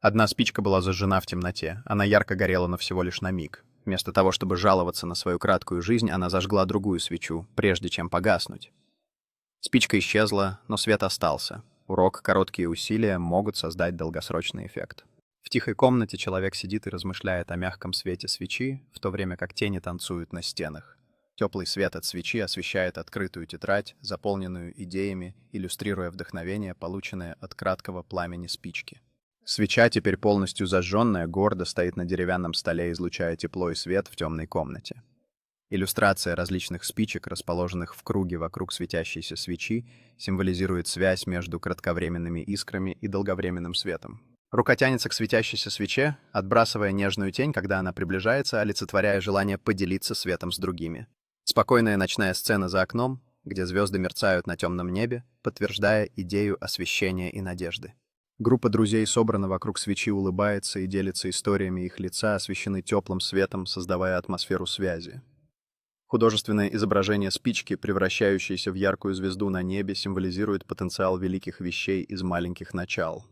Одна спичка была зажжена в темноте. Она ярко горела, но всего лишь на миг. Вместо того, чтобы жаловаться на свою краткую жизнь, она зажгла другую свечу, прежде чем погаснуть. Спичка исчезла, но свет остался. Урок «Короткие усилия могут создать долгосрочный эффект». В тихой комнате человек сидит и размышляет о мягком свете свечи, в то время как тени танцуют на стенах. Теплый свет от свечи освещает открытую тетрадь, заполненную идеями, иллюстрируя вдохновение, полученное от краткого пламени спички. Свеча, теперь полностью зажженная, гордо стоит на деревянном столе, излучая тепло и свет в темной комнате. Иллюстрация различных спичек, расположенных в круге вокруг светящейся свечи, символизирует связь между кратковременными искрами и долговременным светом. Рука тянется к светящейся свече, отбрасывая нежную тень, когда она приближается, олицетворяя желание поделиться светом с другими. Спокойная ночная сцена за окном, где звезды мерцают на темном небе, подтверждая идею освещения и надежды. Группа друзей собрана вокруг свечи, улыбается и делится историями, их лица освещены теплым светом, создавая атмосферу связи. Художественное изображение спички, превращающейся в яркую звезду на небе, символизирует потенциал великих вещей из маленьких начал.